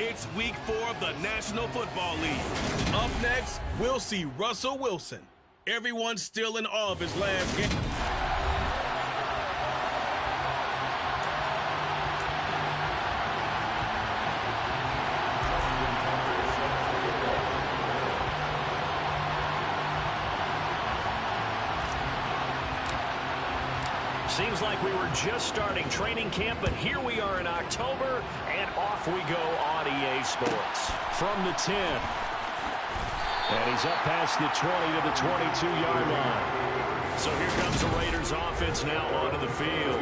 It's week 4 of the National Football League. Up next, we'll see Russell Wilson. Everyone's still in awe of his last game. Seems like we were just starting training camp, but here we are in October, and off we go on EA Sports. From the 10. And he's up past the 20 to the 22-yard line. So here comes the Raiders offense now onto the field.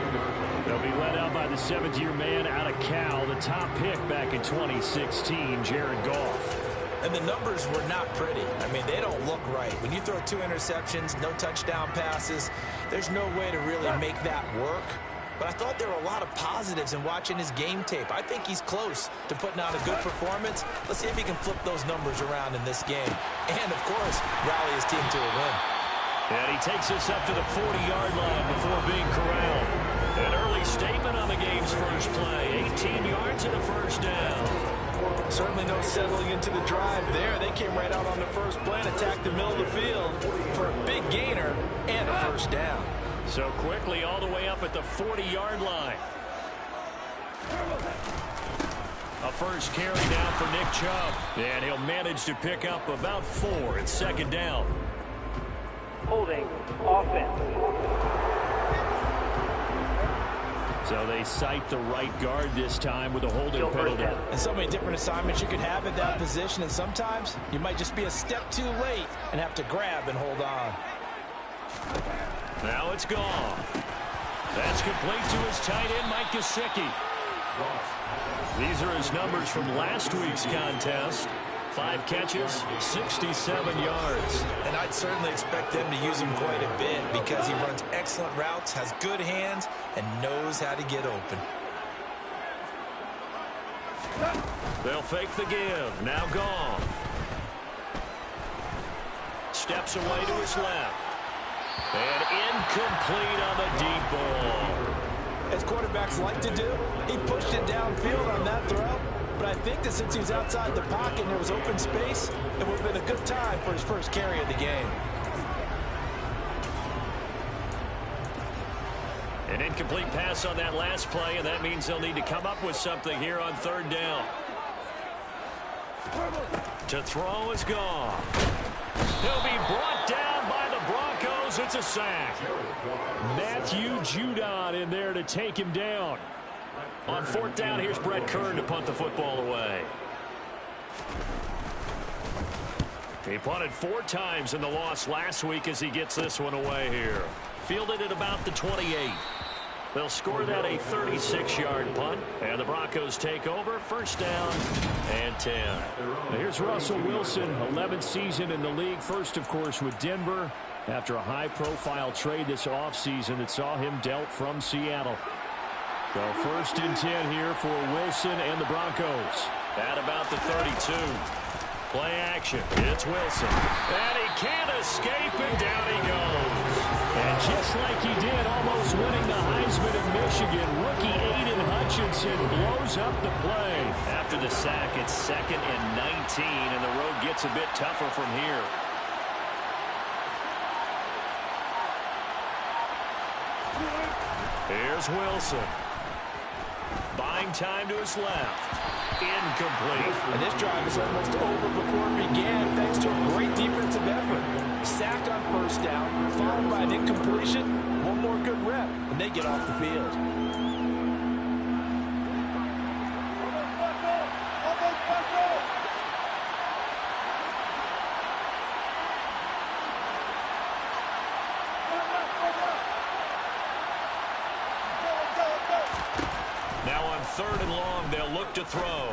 They'll be led out by the 7th-year man out of Cal, the top pick back in 2016, Jared Goff. And the numbers were not pretty. I mean, they don't look right. When you throw 2 interceptions, no touchdown passes, there's no way to really make that work. But I thought there were a lot of positives in watching his game tape. I think he's close to putting out a good performance. Let's see if he can flip those numbers around in this game. And, of course, rally his team to a win. And he takes us up to the 40-yard line before being corralled. An early statement on the game's first play. 18 yards and a first down. Certainly no settling into the drive there. They came right out on the first play and attacked the middle of the field for a big gainer and a first down. So quickly all the way up at the 40-yard line. A first carry down for Nick Chubb. And he'll manage to pick up about 4 at second down. Holding offense. So they cite the right guard this time with a holding penalty. And so many different assignments you could have at that position, and sometimes you might just be a step too late and have to grab and hold on. Now it's gone. That's complete to his tight end, Mike Gesicki. These are his numbers from last week's contest. 5 catches, 67 yards. And I'd certainly expect them to use him quite a bit because he runs excellent routes, has good hands, and knows how to get open. They'll fake the give. Now gone. Steps away to his left. And incomplete on the deep ball. As quarterbacks like to do, he pushed it downfield on that throw. But I think that since he was outside the pocket and there was open space, it would have been a good time for his first carry of the game. An incomplete pass on that last play, and that means they'll need to come up with something here on third down. To throw is gone. He'll be brought down by the Broncos. It's a sack. Matthew Judon in there to take him down. On fourth down, here's Brett Kern to punt the football away. He punted 4 times in the loss last week as he gets this one away here. Fielded at about the 28. They'll score that a 36-yard punt, and the Broncos take over. First down and 10. Now here's Russell Wilson, 11th season in the league. First, of course, with Denver after a high-profile trade this offseason that saw him dealt from Seattle. So first and 10 here for Wilson and the Broncos. At about the 32. Play action. It's Wilson. And he can't escape, and down he goes. And just like he did, almost winning the Heisman in Michigan, rookie Aiden Hutchinson blows up the play. After the sack, it's 2nd and 19, and the road gets a bit tougher from here. Here's Wilson. Buying time to his left. Incomplete. And this drive is almost over before it began thanks to a great defensive effort. Sack on first down, followed by an incompletion. One more good rep, and they get off the field. Now on 3rd and long, they'll look to throw.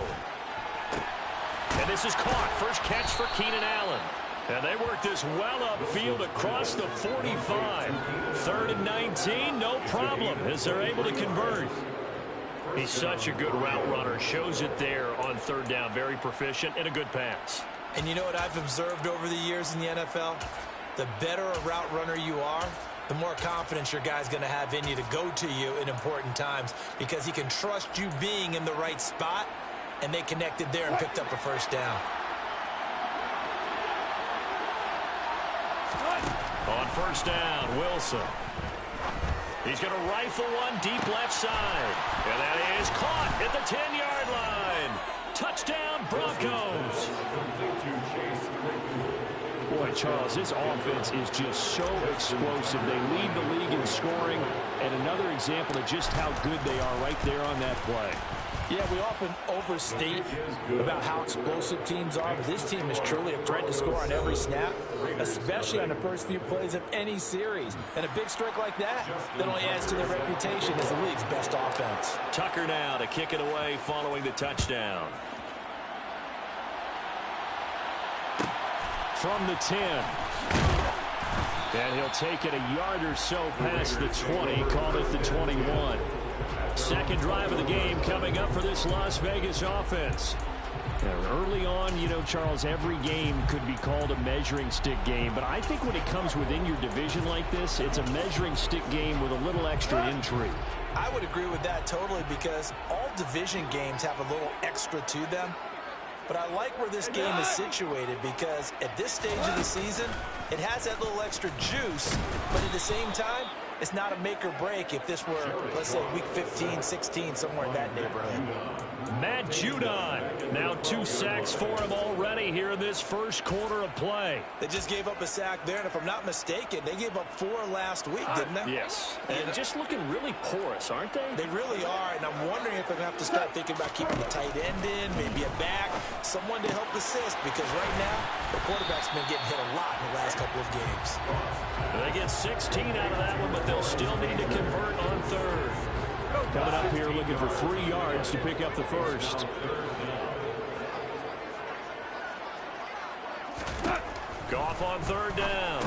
And this is caught. First catch for Keenan Allen. And they work this well upfield across the 45. 3rd and 19, no problem, as they're able to convert. He's such a good route runner. Shows it there on 3rd down. Very proficient and a good pass. And you know what I've observed over the years in the NFL? The better a route runner you are, the more confidence your guy's going to have in you to go to you in important times because he can trust you being in the right spot and they connected there and picked up a first down. On first down, Wilson. He's going to rifle one deep left side. And that is caught at the 10-yard line. Touchdown, Broncos. Boy, Charles, this offense is just so explosive. They lead the league in scoring, and another example of just how good they are right there on that play. Yeah, we often overstate about how explosive teams are, but this team is truly a threat to score on every snap, especially on the first few plays of any series. And a big strike like that only adds to their reputation as the league's best offense. Tucker now to kick it away following the touchdown. From the 10. And he'll take it a yard or so past the 20, call it the 21. Second drive of the game coming up for this Las Vegas offense. Now, early on, you know, Charles, every game could be called a measuring stick game. But I think when it comes within your division like this, it's a measuring stick game with a little extra intrigue. I would agree with that totally because all division games have a little extra to them. But I like where this game is situated because at this stage of the season, it has that little extra juice, but at the same time, it's not a make or break if this were, let's say, week 15, 16, somewhere in that neighborhood. Matt Judon, now 2 sacks for him already here in this first quarter of play. They just gave up a sack there, and if I'm not mistaken, they gave up 4 last week, didn't they? Yes, and just looking really porous, aren't they? They really are, and I'm wondering if they're going to have to start thinking about keeping the tight end in, maybe a back, someone to help assist, because right now, the quarterback's been getting hit a lot in the last couple of games. They get 16 out of that one, but they'll still need to convert on third. Coming up here looking for 3 yards to pick up the first. Goff on third down.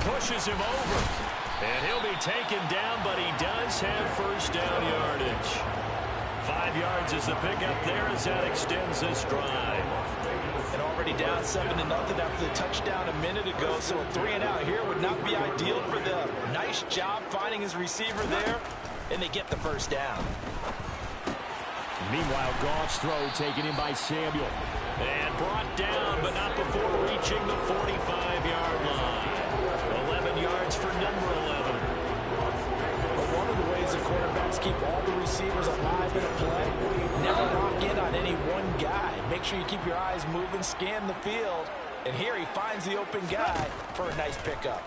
Pushes him over. And he'll be taken down, but he does have first down yardage. 5 yards is the pickup there as that extends this drive. And already down 7-0 after the touchdown a minute ago, so a 3-and-out here would not be ideal for them. Nice job finding his receiver there, and they get the first down. Meanwhile, Goff's throw taken in by Samuel. And brought down, but not before reaching the 45-yard line. 11 yards for number 11. But one of the ways the quarterbacks keep all the receivers alive in a play, never lock in on any one guy. Make sure you keep your eyes moving, scan the field. And here he finds the open guy for a nice pickup.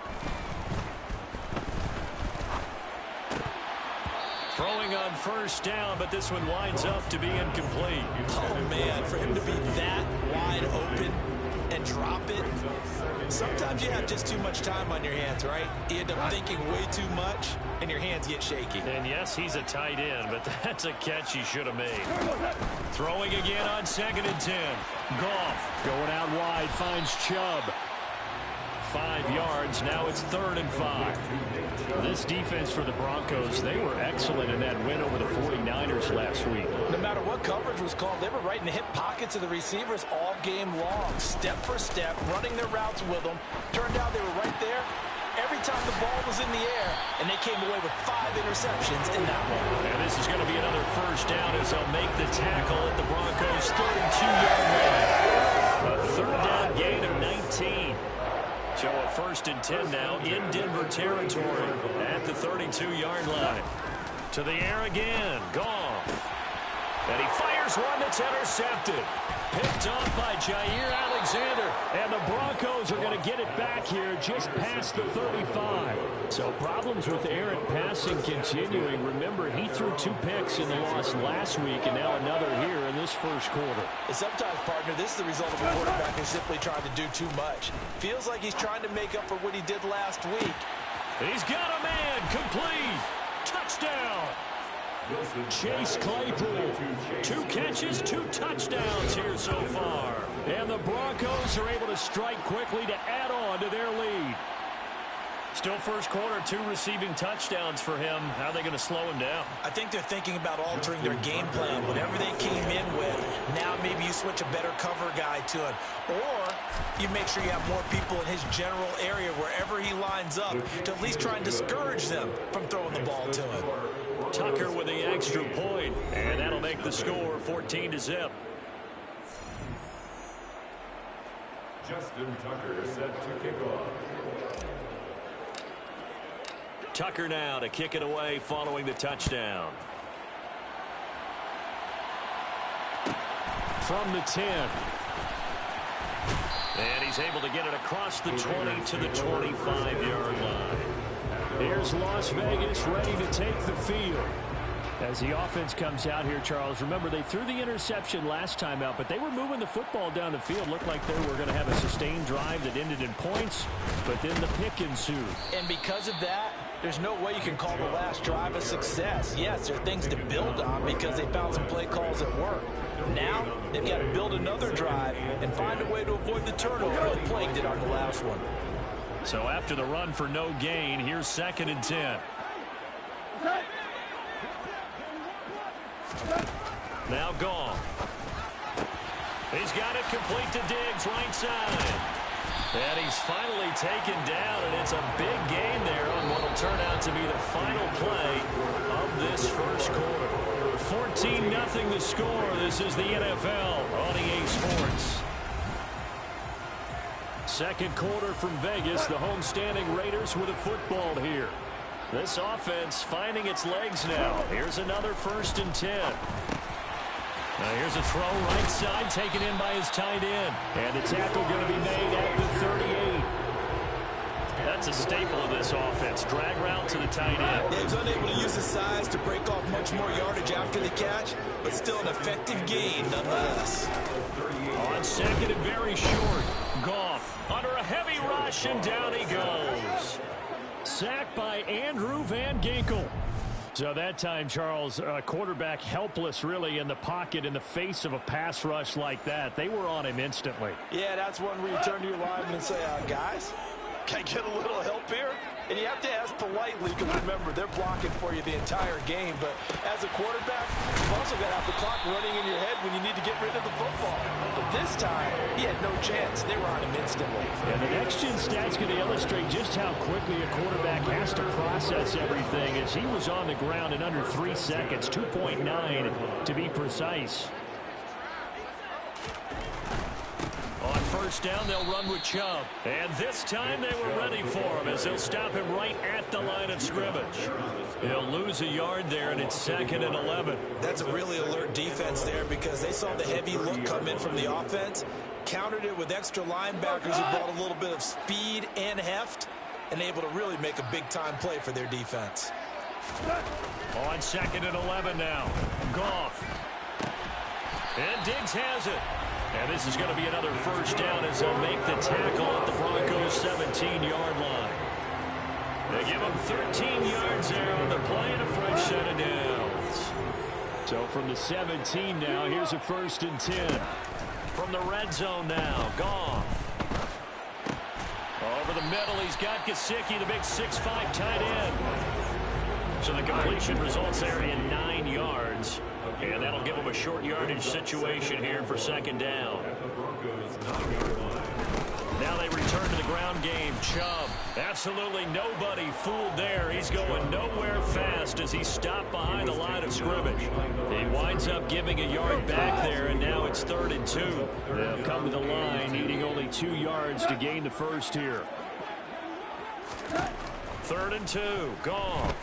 Throwing on first down, but this one winds up to be incomplete. Oh, man, for him to be that wide open and drop it. Sometimes you have just too much time on your hands, right? You end up thinking way too much, and your hands get shaky. And yes, he's a tight end, but that's a catch he should have made. Throwing again on 2nd and 10. Goff going out wide, finds Chubb. 5 yards, now it's 3rd and 5. This defense for the Broncos, they were excellent in that win over the 49ers last week. No matter what coverage was called, they were right in the hip pockets of the receivers all game long. Step for step, running their routes with them. Turned out they were right there every time the ball was in the air, and they came away with 5 interceptions in that one. And this is going to be another first down as they'll make the tackle at the Broncos' 32-yard line. A 3rd down gain of 19. So a 1st and 10 now in Denver territory at the 32-yard line. To the air again, Goff. And he fires one that's intercepted. Picked off by Jair Alexander. And the Broncos are going to get it back here just past the 35. So problems with errant passing continuing. Remember, he threw 2 picks in the loss last week and now another here in this first quarter. And sometimes, partner, this is the result of a quarterback who's simply trying to do too much. Feels like he's trying to make up for what he did last week. He's got a man. Complete. Touchdown. Chase Claypool, 2 catches, 2 touchdowns here so far. And the Broncos are able to strike quickly to add on to their lead. Still first quarter, 2 receiving touchdowns for him. How are they going to slow him down? I think they're thinking about altering their game plan. Whatever they came in with, now maybe you switch a better cover guy to him. Or you make sure you have more people in his general area wherever he lines up to at least try and discourage them from throwing the ball to him. Tucker with the extra point, and that'll make the score 14-0. Justin Tucker set to kick off. Tucker now to kick it away following the touchdown. From the 10. And he's able to get it across the 20 to the 25-yard line. Here's Las Vegas ready to take the field. As the offense comes out here, Charles, remember they threw the interception last time out, but they were moving the football down the field. Looked like they were going to have a sustained drive that ended in points, but then the pick ensued. And because of that, there's no way you can call the last drive a success. Yes, there are things to build on because they found some play calls that work. Now, they've got to build another drive and find a way to avoid the turnover that plagued it on the last one. So after the run for no gain, here's 2nd and 10. Now Goff. He's got it complete to Diggs, right side. And he's finally taken down, and it's a big gain there on what will turn out to be the final play of this first quarter. 14-0 the score. This is the NFL on EA Sports. Second quarter from Vegas, the homestanding Raiders with a football here. This offense finding its legs now. Here's another 1st and 10. Now here's a throw right side taken in by his tight end. And the tackle going to be made at the 38. That's a staple of this offense. Drag route to the tight end. Yeah, he's unable to use his size to break off much more yardage after the catch, but still an effective gain nonetheless. On 2nd and very short. Goff under a heavy rush, and down he goes. Sacked by Andrew Van Ginkel. So that time, Charles, quarterback helpless really in the pocket in the face of a pass rush like that. They were on him instantly. Yeah, that's one where you turn to your lineman and say, guys, can I get a little help here? And you have to ask politely because, remember, they're blocking for you the entire game. But as a quarterback, you've also got to have the clock running in your head when you need to get rid of the football. But this time, he had no chance. They were on him instantly. And the next-gen stat's going to illustrate just how quickly a quarterback has to process everything as he was on the ground in under 3 seconds, 2.9 to be precise. On 1st down, they'll run with Chubb. And this time they were ready for him as they'll stop him right at the line of scrimmage. They'll lose a yard there, and it's 2nd and 11. That's a really alert defense there because they saw the heavy look come in from the offense, countered it with extra linebackers who brought a little bit of speed and heft, and able to really make a big-time play for their defense. On 2nd and 11 now. Goff. And Diggs has it. And this is going to be another 1st down as they'll make the tackle at the Broncos' 17-yard line. They give him 13 yards there on the play and a fresh set of downs. So from the 17 now, here's a 1st and 10. From the red zone now, Goff. Over the middle, he's got Gesicki, the big 6'5" tight end. So the completion results there in 9 yards. And that'll give them a short yardage situation here for 2nd down. Now they return to the ground game. Chubb, absolutely nobody fooled there. He's going nowhere fast as he's stopped behind the line of scrimmage. He winds up giving a yard back there, and now it's 3rd and 2. They'll come to the line, needing only 2 yards to gain the first here. 3rd and 2, Goff.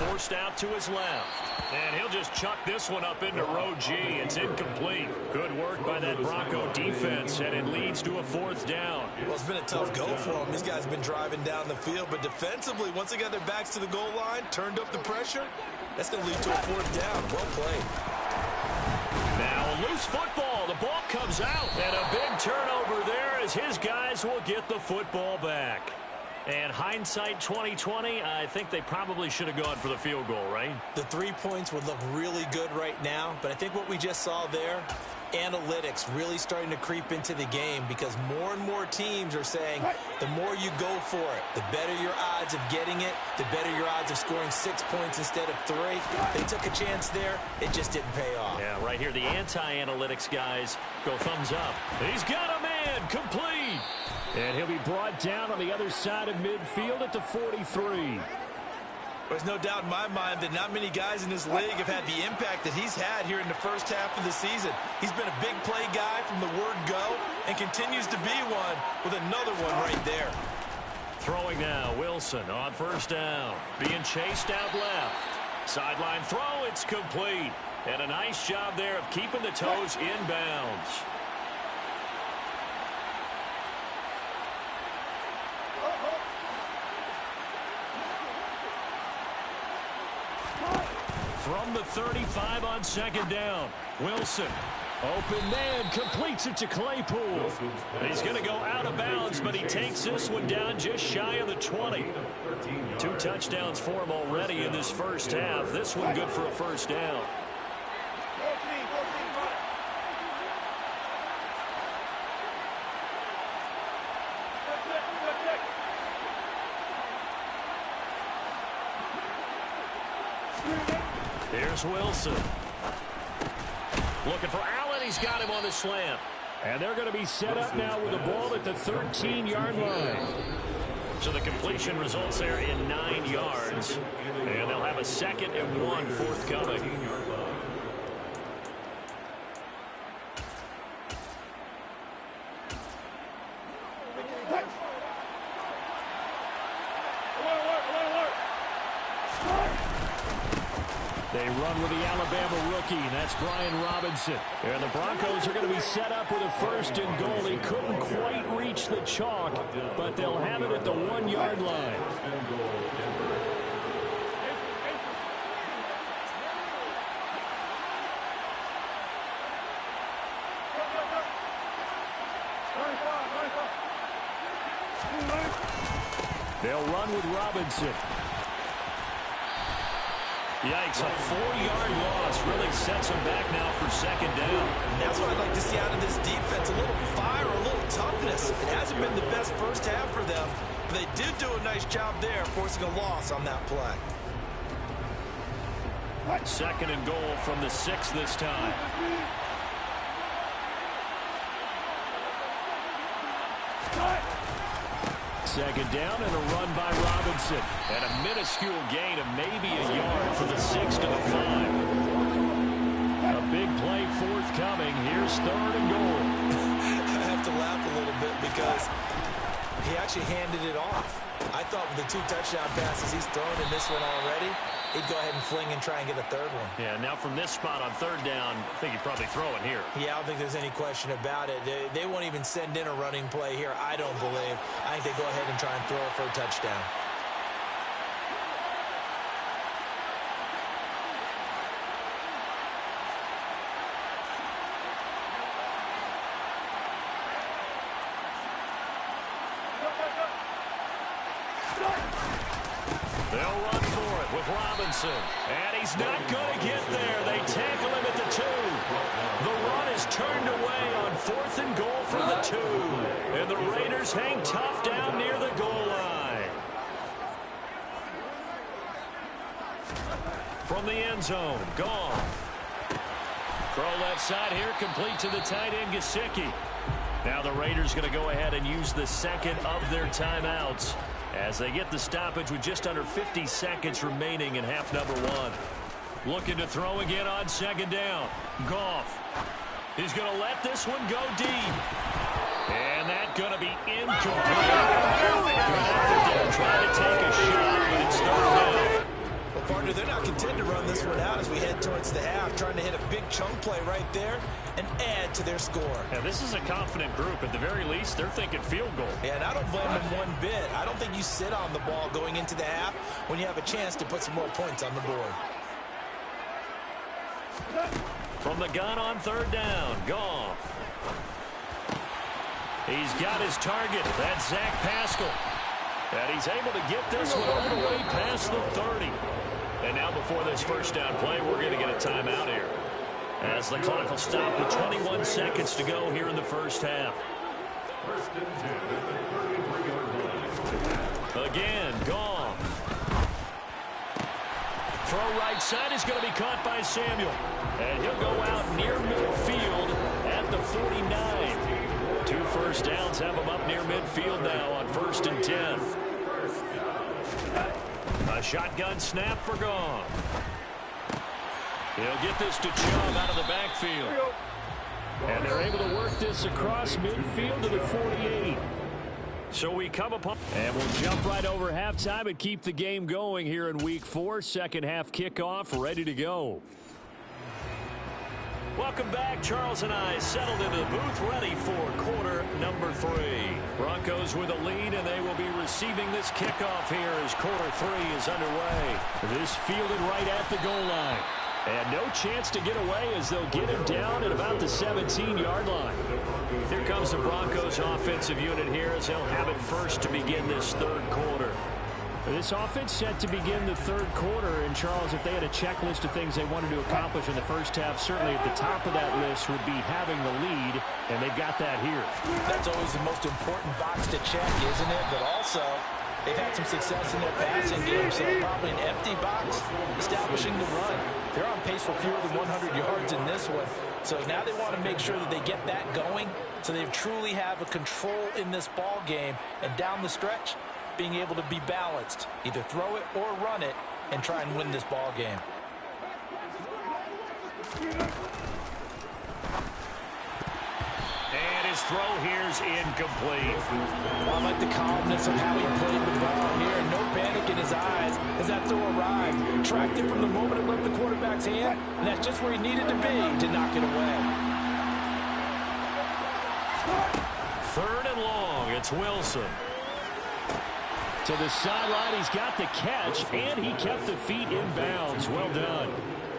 Forced out to his left. And he'll just chuck this one up into row G. It's incomplete. Good work by that Bronco defense, and it leads to a 4th down. Well, it's been a tough go for them. These guys have been driving down the field, but defensively, once they got their backs to the goal line, turned up the pressure, that's going to lead to a 4th down. Well played. Now a loose football. The ball comes out, and a big turnover there as his guys will get the football back. And hindsight 2020, I think they probably should have gone for the field goal, right? The 3 points would look really good right now, but I think what we just saw there, analytics really starting to creep into the game because more and more teams are saying the more you go for it, the better your odds of getting it, the better your odds of scoring 6 points instead of 3. They took a chance there. It just didn't pay off. Yeah, right here, the anti-analytics guys go thumbs up. He's got a man, complete. And he'll be brought down on the other side of midfield at the 43. There's no doubt in my mind that not many guys in this league have had the impact that he's had here in the first half of the season. He's been a big play guy from the word go and continues to be one with another one right there. Throwing now, Wilson on first down. Being chased out left. Sideline throw, it's complete. And a nice job there of keeping the toes inbounds. From the 35 on second down, Wilson. Open man, completes it to Claypool. He's going to go out of bounds, but he takes this one down just shy of the 20. 2 touchdowns for him already in this first half. This one good for a first down. Here's Wilson. Looking for Allen. He's got him on the slant. And they're going to be set up now with the ball at the 13-yard line. So the completion results there in 9 yards. And they'll have a 2nd and 1 forthcoming. They run with the Alabama rookie, and that's Brian Robinson. And the Broncos are going to be set up with a 1st and goal. He couldn't quite reach the chalk, but they'll have it at the 1-yard line. They'll run with Robinson. Yikes, a 4-yard loss really sets them back now for 2nd down. And that's what I'd like to see out of this defense, a little fire, a little toughness. It hasn't been the best first half for them, but they did do a nice job there, forcing a loss on that play. 2nd and goal from the 6 this time. Second down and a run by Robinson. And a minuscule gain of maybe a yard from the 6 to the 5. A big play forthcoming. Here's 3rd and goal. I have to laugh a little bit because he actually handed it off. I thought with the 2 touchdown passes he's thrown in this one already, he'd go ahead and fling and try and get a 3rd one. Yeah, now from this spot on 3rd down, I think he'd probably throw it here. Yeah, I don't think there's any question about it. They won't even send in a running play here, I don't believe. I think they go ahead and try and throw it for a touchdown. They'll run for it with Robinson. And he's not going to get there. They tackle him at the 2. The run is turned away on 4th and goal from the 2. And the Raiders hang tough down near the goal line. From the end zone, Goff. Throw left side here, complete to the tight end, Gesicki. Now the Raiders going to go ahead and use the 2nd of their timeouts as they get the stoppage with just under 50 seconds remaining in half number 1. Looking to throw again on 2nd down. Goff. He's going to let this one go deep. And that's going to be incomplete. Trying to take a shot, but it's 3rd down. Well, partner, they're not content to run this one out as we head towards the half, trying to hit a big chunk play right there and add to their score. Yeah, this is a confident group. At the very least, they're thinking field goal. Yeah, and I don't blame them one bit. I don't think you sit on the ball going into the half when you have a chance to put some more points on the board. From the gun on 3rd down, Goff. He's got his target. That's Zach Pascal. And he's able to get this one all the way past the 30. And now before this first down play, we're going to get a timeout here, as the clock will stop with 21 seconds to go here in the first half. Again, Goff. Throw right side is going to be caught by Samuel. And he'll go out near midfield at the 49. 2 first downs have him up near midfield now on 1st and 10. A shotgun snap for Gone. He'll get this to Chubb out of the backfield. And they're able to work this across midfield to the 48. So we come upon... And we'll jump right over halftime and keep the game going here in Week 4. Second half kickoff, ready to go. Welcome back. Charles and I settled into the booth, ready for quarter number 3. Broncos with a lead, and they will be receiving this kickoff here as quarter 3 is underway. This fielded right at the goal line. And no chance to get away as they'll get him down at about the 17-yard line. Here comes the Broncos offensive unit here as they'll have it first to begin this third quarter. This offense set to begin the third quarter. And, Charles, if they had a checklist of things they wanted to accomplish in the first half, certainly at the top of that list would be having the lead, and they've got that here. That's always the most important box to check, isn't it? But also, they've had some success in their passing game, so probably an empty box establishing the run. They're on pace for fewer than 100 yards in this one. So now they want to make sure that they get that going so they truly have a control in this ball game. And down the stretch, being able to be balanced, either throw it or run it, and try and win this ball game. And his throw here's incomplete. I like the calmness of how he played the ball here. No panic in his eyes as that throw arrived. Tracked it from the moment it left the quarterback's hand, and that's just where he needed to be to knock it away. Third and long, it's Wilson. To the sideline, he's got the catch, and he kept the feet in bounds. Well done.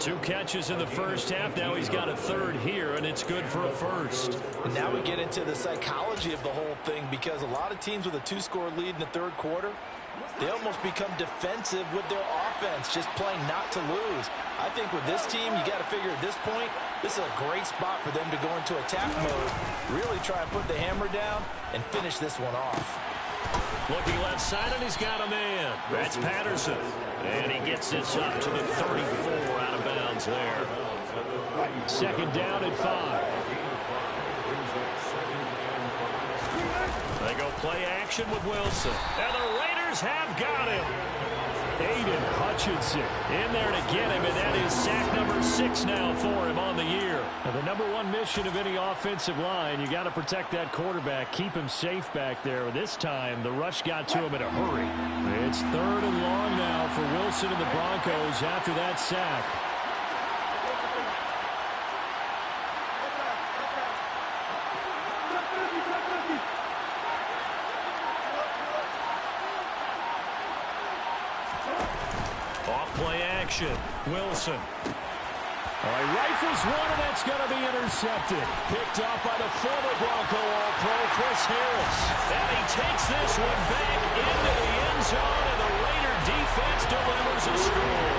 2 catches in the first half. Now he's got a third here, and it's good for a first. And now we get into the psychology of the whole thing, because a lot of teams with a 2-score lead in the third quarter, they almost become defensive with their offense, just playing not to lose. I think with this team, you got to figure at this point, this is a great spot for them to go into attack mode, really try and put the hammer down and finish this one off. Looking left side, and he's got a man. That's Patterson. And he gets this up to the 34 out of bounds there. Second down and 5. They go play action with Wilson. And the Raiders have got him. Aiden Hutchinson in there to get him, and that is sack number 6 now for him on the year. Now, the number 1 mission of any offensive line, you got to protect that quarterback, keep him safe back there. This time, the rush got to him in a hurry. It's third and long now for Wilson and the Broncos after that sack. Wilson. All right, rifles one, and that's going to be intercepted. Picked up by the former Bronco All-Pro, Chris Harris. And he takes this one back into the end zone, and the Raider defense delivers a score.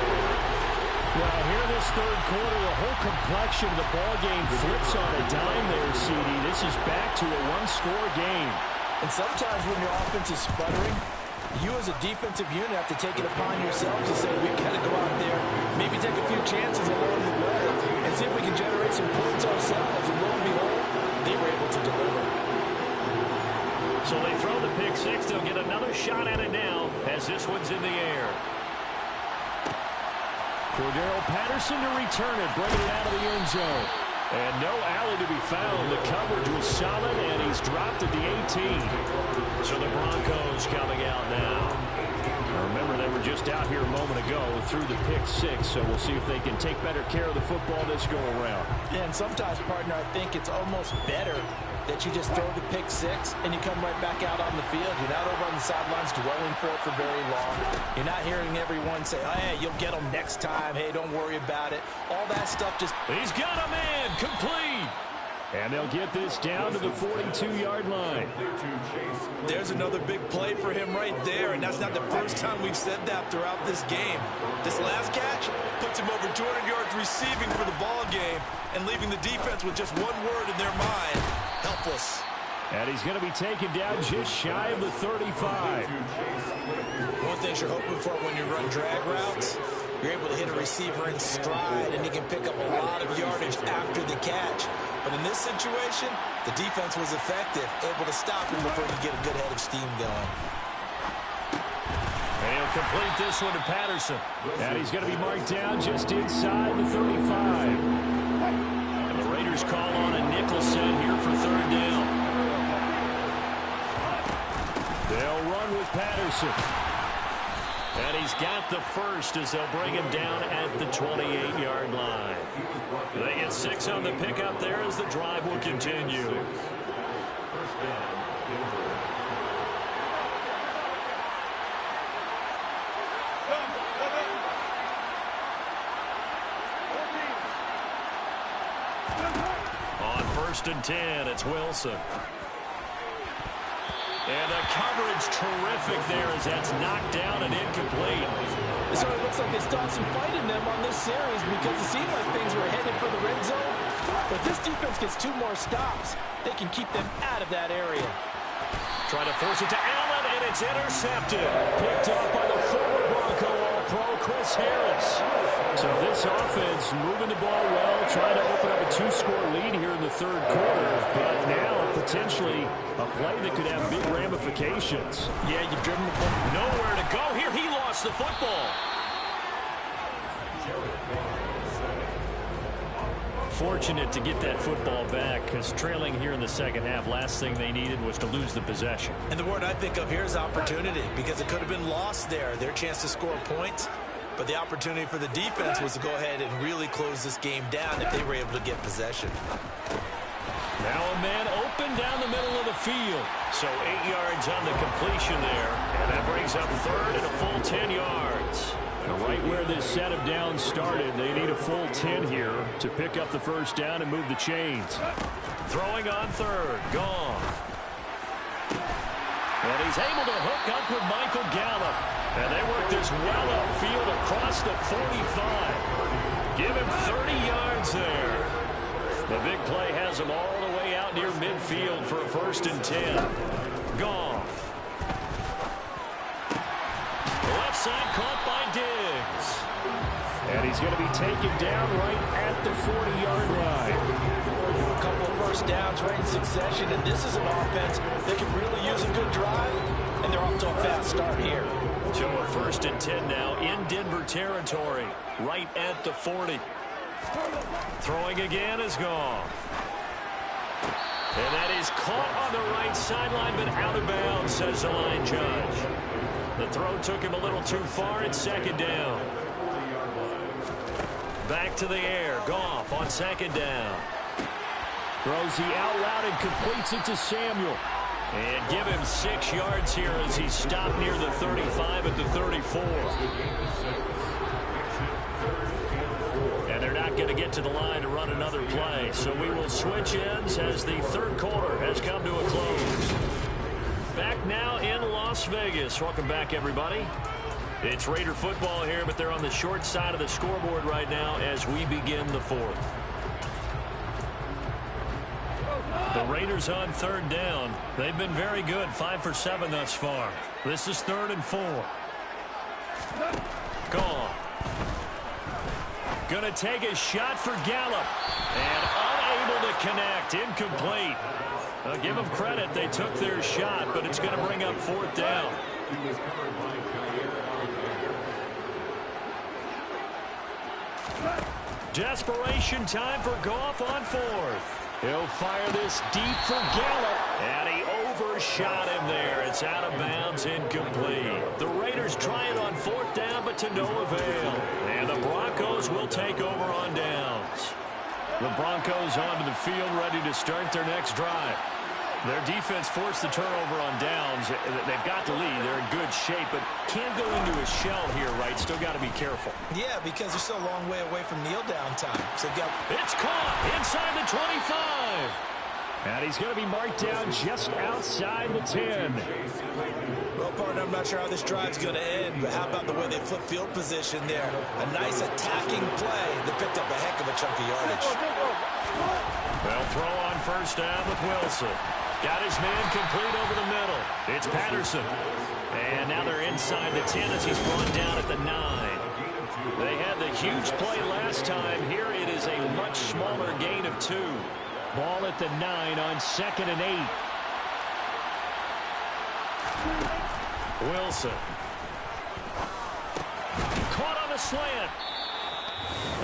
Well, here in this third quarter, the whole complexion of the ball game flips on a dime there, CD. This is back to a one-score game. And sometimes when your offense is sputtering, you as a defensive unit have to take it upon yourselves to say, we've got to go out there, maybe take a few chances along the way, and see if we can generate some points ourselves. And lo and behold, they were able to deliver. So they throw the pick 6. They'll get another shot at it now as this one's in the air. Cordero Patterson to return it, bringing it out of the end zone. And no alley to be found. The coverage was solid, and he's dropped at the 18. So the Broncos coming out now. Now remember, they were just out here a moment ago through the pick 6, so we'll see if they can take better care of the football this go-around. Yeah, and sometimes, partner, I think it's almost better that you just throw the pick 6 and you come right back out on the field. You're not over on the sidelines dwelling for it for very long. You're not hearing everyone say, oh, hey, you'll get them next time. Hey, don't worry about it. All that stuff just... He's got a man complete. And they'll get this down to the 42-yard line. There's another big play for him right there, and that's not the first time we've said that throughout this game. This last catch puts him over 200 yards receiving for the ball game and leaving the defense with just one word in their mind, helpless. And he's going to be taken down just shy of the 35. One thing you're hoping for when you run drag routes, you're able to hit a receiver in stride, and he can pick up a lot of yardage after the catch. But in this situation, the defense was effective, able to stop him before he could get a good head of steam going. And he'll complete this one to Patterson. And he's going to be marked down just inside the 35. And the Raiders call on a nickel set here for third down. They'll run with Patterson. And he's got the first as they'll bring him down at the 28-yard line. They get 6 on the pickup there as the drive will continue. First down, Denver. On 1st and 10, it's Wilson. And the coverage terrific there as that's knocked down and incomplete. So it looks like they stopped some fight in them on this series because it seemed like things were headed for the red zone. But this defense gets 2 more stops. They can keep them out of that area. Trying to force it to Allen, and it's intercepted. Picked up by the former Bronco All-Pro, Chris Harris. So this offense moving the ball well, trying to open up a 2-score lead here in the third quarter. But now potentially a play that could have big ramifications. Yeah, you've driven the ball. Nowhere to go here. He lost the football. Fortunate to get that football back because trailing here in the second half, last thing they needed was to lose the possession. And the word I think of here is opportunity because it could have been lost there, their chance to score points. But the opportunity for the defense was to go ahead and really close this game down if they were able to get possession. Now a man open down the middle of the field. So 8 yards on the completion there. And that brings up third and a full 10 yards. And right where this set of downs started, they need a full 10 here to pick up the first down and move the chains. Throwing on third. Gone. And he's able to hook up with Michael Gallup. And they work this well upfield across the 45. Give him 30 yards there. The big play has him all the way out near midfield for a 1st and 10. Goff. Left side caught by Diggs. And he's going to be taken down right at the 40-yard line. A couple of first downs right in succession, and this is an offense that can really use a good drive, and they're off to a fast start here. To a 1st and 10 now in Denver territory, right at the 40. Throwing again is Goff. And that is caught on the right sideline, but out of bounds, says the line judge. The throw took him a little too far. It's 2nd down. Back to the air. Goff on 2nd down. Throws the out route and completes it to Samuel. And give him 6 yards here as he stopped near the 35 at the 34. And they're not going to get to the line to run another play. So we will switch ends as the third quarter has come to a close. Back now in Las Vegas. Welcome back, everybody. It's Raider football here, but they're on the short side of the scoreboard right now as we begin the 4th. The Raiders on 3rd down. They've been very good, 5 for 7 thus far. This is 3rd and 4. Gone. Going to take a shot for Gallup. And unable to connect. Incomplete. Give them credit. They took their shot, but it's going to bring up 4th down. Desperation time for Goff on 4th. He'll fire this deep for Gallup. And he overshot him there. It's out of bounds, incomplete. The Raiders try it on 4th down, but to no avail. And the Broncos will take over on downs. The Broncos onto the field, ready to start their next drive. Their defense forced the turnover on downs. They've got the lead. They're in good shape, but can't go into a shell here, right? Still got to be careful. Yeah, because they're still a long way away from kneel down time. So they've got... It's caught inside the 25. And he's going to be marked down just outside the 10. Well, partner, I'm not sure how this drive's going to end, but how about the way they flip field position there? A nice attacking play that picked up a heck of a chunk of yardage. They'll throw on 1st down with Wilson. Got his man complete over the middle. It's Patterson. And now they're inside the 10 as he's brought down at the 9. They had the huge play last time. Here it is a much smaller gain of 2. Ball at the 9 on 2nd and 8. Wilson. a slant.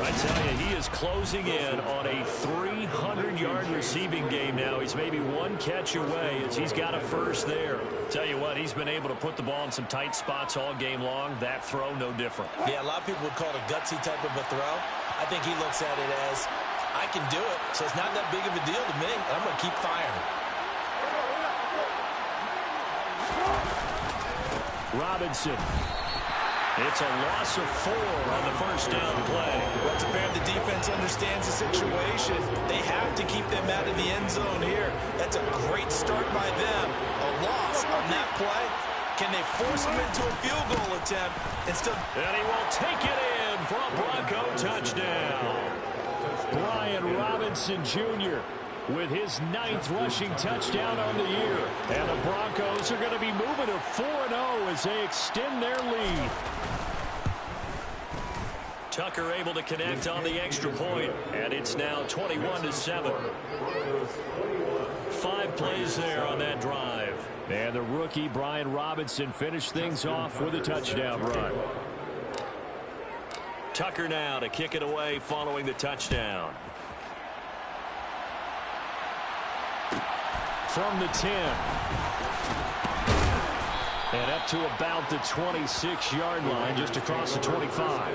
I tell you, he is closing in on a 300-yard receiving game now. He's maybe one catch away as he's got a first there. Tell you what, he's been able to put the ball in some tight spots all game long. That throw, no different. Yeah, a lot of people would call it a gutsy type of a throw. I think he looks at it as, I can do it, so it's not that big of a deal to me, and I'm going to keep firing. Robinson. It's a loss of 4 on the first down play. Well, it's apparent the defense understands the situation. They have to keep them out of the end zone here. That's a great start by them. A loss on that play. Can they force them into a field goal attempt instead? And he will take it in for a Bronco touchdown. Brian Robinson Jr. with his 9th rushing touchdown on the year. And the Broncos are going to be moving to 4-0 as they extend their lead. Tucker able to connect on the extra point, and it's now 21-7. 5 plays there on that drive. And the rookie, Brian Robinson, finished things off with a touchdown run. Tucker now to kick it away following the touchdown. From the 10. And up to about the 26-yard line, just across the 25.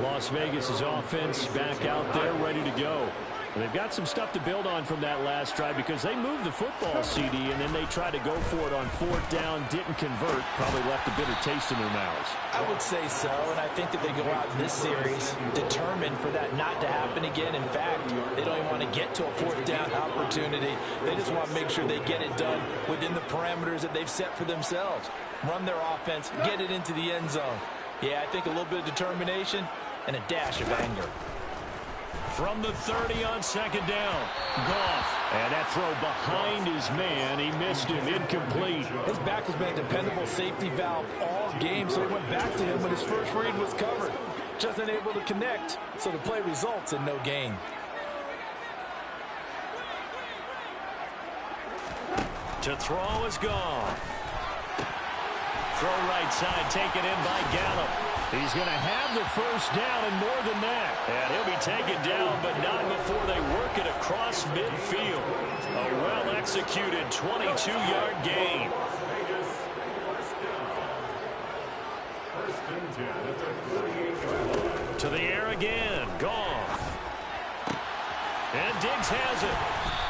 Las Vegas' offense back out there, ready to go. And they've got some stuff to build on from that last drive because they moved the football, CD, and then they tried to go for it on 4th down, didn't convert, probably left a bitter taste in their mouths. I would say so, and I think that they go out in this series determined for that not to happen again. In fact, they don't even want to get to a 4th down opportunity. They just want to make sure they get it done within the parameters that they've set for themselves. Run their offense, get it into the end zone. Yeah, I think a little bit of determination and a dash of anger. From the 30 on 2nd down. Goff. And that throw behind his man. He missed him. Incomplete. His back has been a dependable safety valve all game, so he went back to him when his first read was covered. Just unable to connect, so the play results in no gain. To throw is Goff. Throw right side, taken in by Gallup. He's going to have the first down and more than that. And he'll be taken down, but not before they work it across midfield. A well-executed 22-yard gain. To the air again. Goff. And Diggs has it.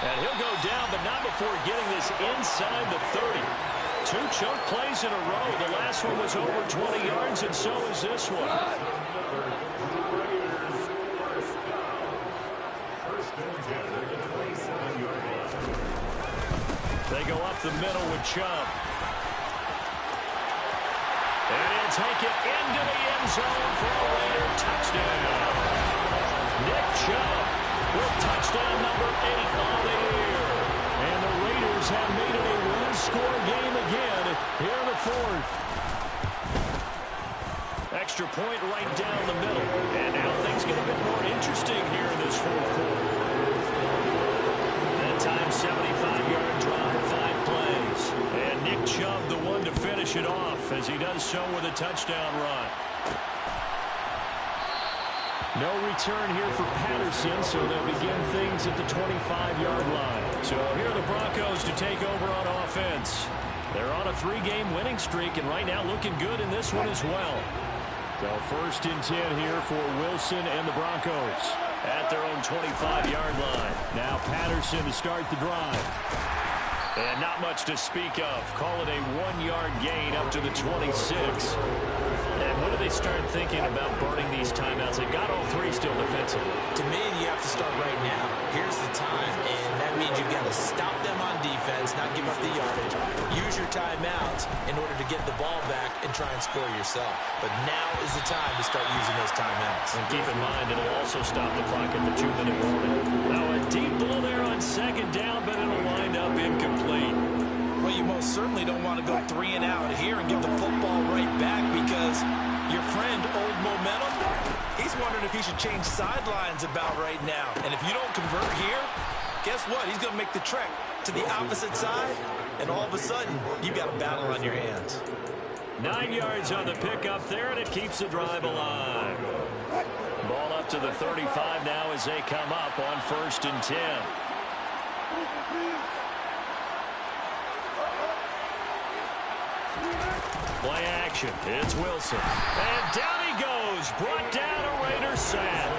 And he'll go down, but not before getting this inside the 30. 2 chunk plays in a row. The last one was over 20 yards, and so is this one. They go up the middle with Chubb. And he'll take it into the end zone for a Raider touchdown. Nick Chubb with touchdown number 8 on the year. And the Raiders have made it a one-score game again here in the 4th. Extra point right down the middle. And now things get a bit more interesting here in this 4th quarter. That time, 75-yard drive, 5 plays. And Nick Chubb, the one to finish it off, as he does so with a touchdown run. No return here for Patterson, so they'll begin things at the 25-yard line. So here are the Broncos to take over on offense. They're on a 3-game winning streak, and right now looking good in this one as well. So 1st and 10 here for Wilson and the Broncos. At their own 25-yard line. Now Patterson to start the drive. And not much to speak of. Call it a 1-yard gain up to the 26. And when do they start thinking about burning these timeouts? They've got all 3 still defensively. To me, you have to start right now. Here's the time, and that means you've got to stop them on defense, not give up the yardage. Use your timeouts in order to get the ball back and try and score yourself. But now is the time to start using those timeouts. And keep in mind, it'll also stop the clock at the 2-minute warning. Now a deep ball there on 2nd down, but it'll wind up incomplete. Well, you most certainly don't want to go 3 and out here and give the football right back because your friend, Old Momentum, he's wondering if he should change sidelines about right now. And if you don't convert here, guess what? He's going to make the trek to the opposite side, and all of a sudden, you've got a battle on your hands. 9 yards on the pickup there, and it keeps the drive alive. Ball up to the 35 now as they come up on 1st and 10. Play action. It's Wilson. And down he goes. Brought down a Raider sack.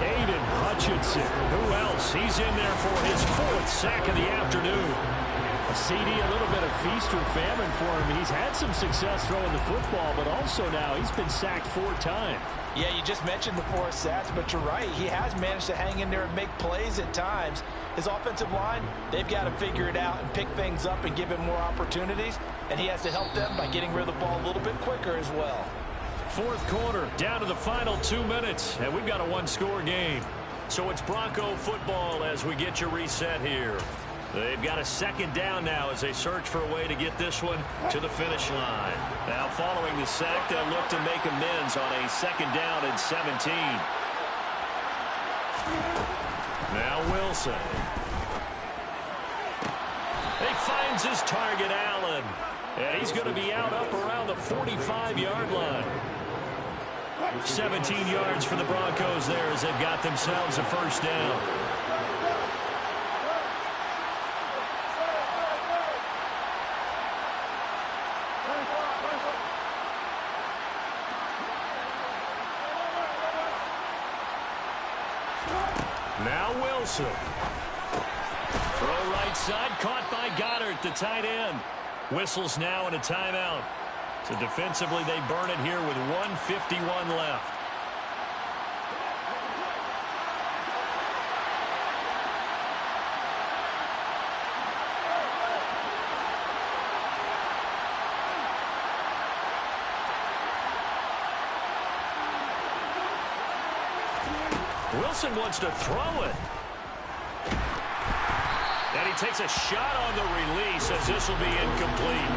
Aiden Hutchinson. Who else? He's in there for his 4th sack of the afternoon. A CD, a little bit of feast or famine for him. He's had some success throwing the football, but also now he's been sacked 4 times. Yeah, you just mentioned the 4 sacks, but you're right. He has managed to hang in there and make plays at times. His offensive line, they've got to figure it out and pick things up and give him more opportunities, and he has to help them by getting rid of the ball a little bit quicker as well. 4th quarter, down to the final 2 minutes, and we've got a 1-score game. So it's Bronco football as we get you reset here. They've got a 2nd down now as they search for a way to get this one to the finish line. Now following the sack, they'll look to make amends on a 2nd down and 17. Now Wilson. He finds his target, Allen. And he's going to be out up around the 45-yard line. 17 yards for the Broncos there as they've got themselves a 1st down. Now Wilson. Throw right side, caught by Goddard, the tight end. Whistles now and a timeout. So defensively, they burn it here with 1:51 left. Wilson wants to throw it. And he takes a shot on the release as this will be incomplete.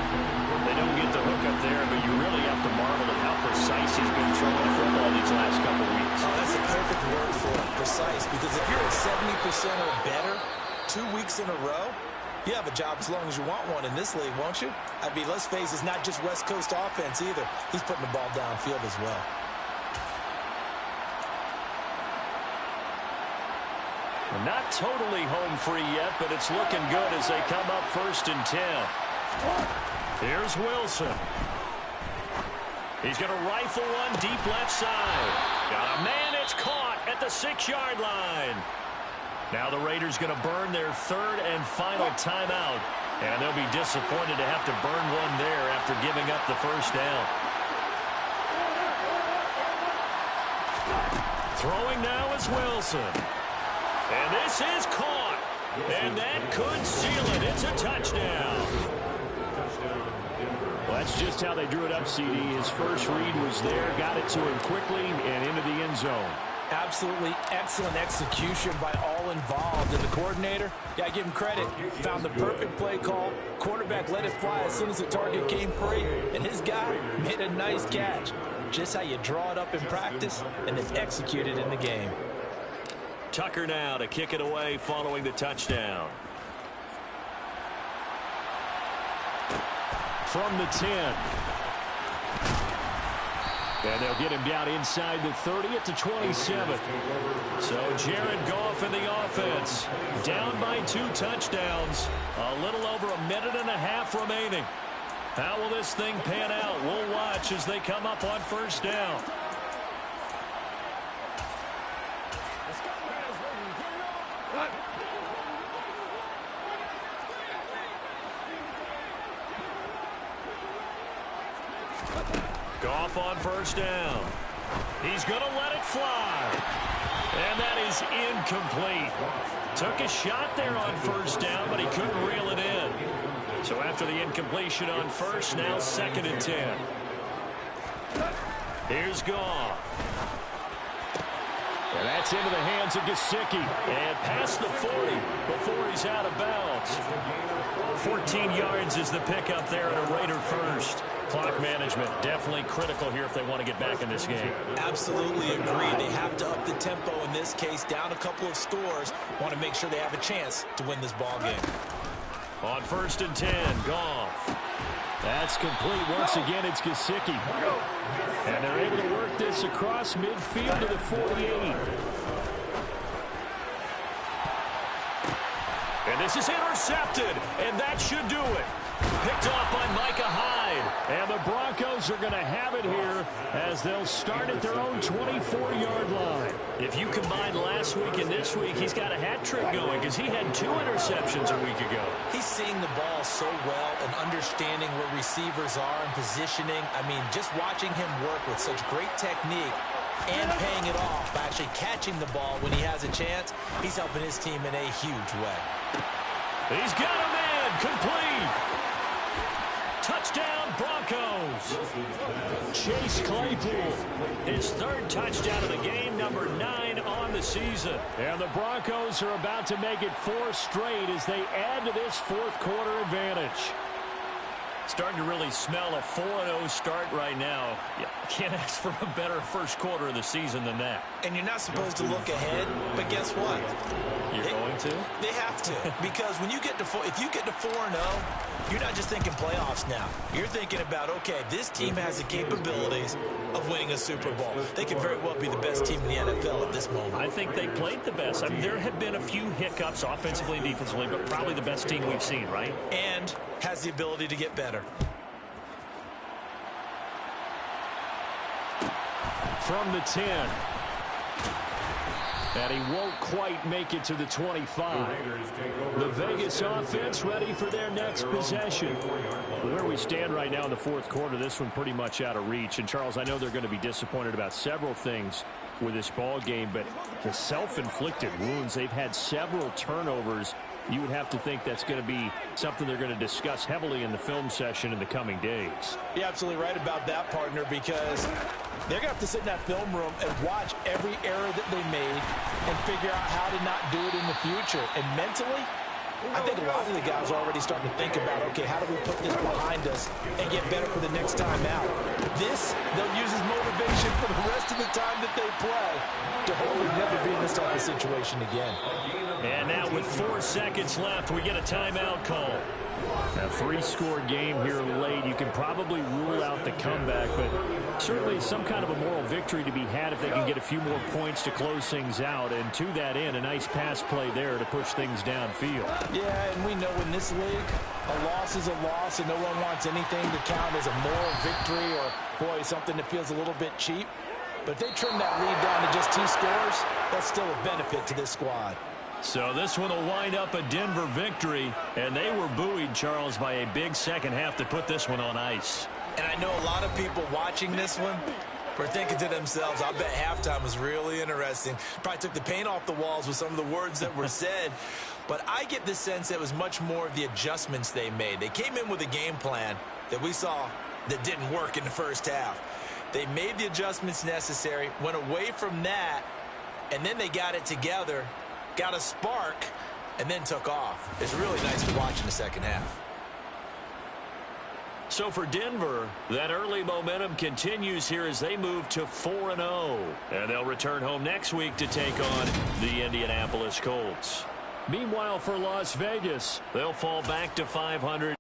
They don't get the hook up there, but you really have to marvel at how precise he's been throwing the football these last couple weeks. Oh, that's a perfect word for it, precise, because if you're at 70% or better 2 weeks in a row, you have a job as long as you want one in this league, won't you? I mean, let's face it, it's not just West Coast offense either. He's putting the ball downfield as well. Not totally home free yet, but it's looking good as they come up 1st and 10. Here's Wilson. He's going to rifle one deep left side. Got a man, it's caught at the 6-yard line. Now the Raiders going to burn their 3rd and final timeout. And they'll be disappointed to have to burn one there after giving up the 1st down. Throwing now is Wilson. And this is caught. And that could seal it. It's a touchdown. Well, that's just how they drew it up, CD. His first read was there, got it to him quickly, and into the end zone. Absolutely excellent execution by all involved. And the coordinator, got to give him credit, found the perfect play call. Quarterback let it fly as soon as the target came free. And his guy made a nice catch. Just how you draw it up in practice and then execute it in the game. Tucker now to kick it away following the touchdown. From the 10. And they'll get him down inside the 30 at the 27. So Jared Goff in the offense. Down by 2 touchdowns. A little over a minute and a half remaining. How will this thing pan out? We'll watch as they come up on 1st down. Goff on 1st down. He's going to let it fly. And that is incomplete. Took a shot there on 1st down, but he couldn't reel it in. So after the incompletion on 1st, now 2nd and 10. Here's Goff. And that's into the hands of Gesicki. And past the 40 before he's out of bounds. 14 yards is the pickup there at a Raider 1st. Clock management definitely critical here if they want to get back in this game. Absolutely agree. They have to up the tempo in this case, down a couple of scores. Want to make sure they have a chance to win this ball game. On 1st and 10, Goff. That's complete. Once again, it's Gesicki. And they're able to work this across midfield to the 48. And this is intercepted, and that should do it. Picked off by Micah Hyde. And the Broncos are going to have it here as they'll start at their own 24-yard line. If you combine last week and this week, he's got a hat trick going because he had 2 interceptions a week ago. He's seeing the ball so well and understanding where receivers are and positioning. I mean, just watching him work with such great technique and paying it off by actually catching the ball when he has a chance, he's helping his team in a huge way. He's got a man complete. Touchdown, Broncos. Chase Claypool. His 3rd touchdown of the game, number 9 on the season. And the Broncos are about to make it 4 straight as they add to this 4th quarter advantage. Starting to really smell a 4-0 start right now. You can't ask for a better first quarter of the season than that. And you're not supposed to look ahead, but guess what? You're going to? They have to, because when you get to if you get to 4-0, you're not just thinking playoffs now. You're thinking about, okay, this team has the capabilities of winning a Super Bowl. They could very well be the best team in the NFL at this moment. I think they played the best. I mean, there have been a few hiccups offensively and defensively, but probably the best team we've seen, right? And has the ability to get better. From the 10. And he won't quite make it to the 25. The Vegas offense ready for their next possession. Where we stand right now in the 4th quarter, this one pretty much out of reach. And, Charles, I know they're going to be disappointed about several things with this ball game, but the self-inflicted wounds, they've had several turnovers. You would have to think that's going to be something they're going to discuss heavily in the film session in the coming days. You're absolutely right about that, partner, because they're going to have to sit in that film room and watch every error that they made and figure out how to not do it in the future. And mentally, I think a lot of the guys are already starting to think about, okay, how do we put this behind us and get better for the next time out? This, they'll use as motivation for the rest of the time that they play to hopefully never be in this type of situation again. And now with 4 seconds left, we get a timeout call. A 3-score game here late. You can probably rule out the comeback, but certainly some kind of a moral victory to be had if they can get a few more points to close things out. And to that end, a nice pass play there to push things downfield. Yeah, and we know in this league, a loss is a loss, and no one wants anything to count as a moral victory or, boy, something that feels a little bit cheap. But if they trim that lead down to just 2 scores, that's still a benefit to this squad. So this one will wind up a Denver victory, and they were buoyed, Charles, by a big second half to put this one on ice. And I know a lot of people watching this one were thinking to themselves, I bet halftime was really interesting. Probably took the paint off the walls with some of the words that were said. But I get the sense that it was much more of the adjustments they made. They came in with a game plan that we saw that didn't work in the first half. They made the adjustments necessary, went away from that, and then they got it together, got a spark, and then took off. It's really nice to watch in the second half. So for Denver, that early momentum continues here as they move to 4-0. And they'll return home next week to take on the Indianapolis Colts. Meanwhile, for Las Vegas, they'll fall back to 500.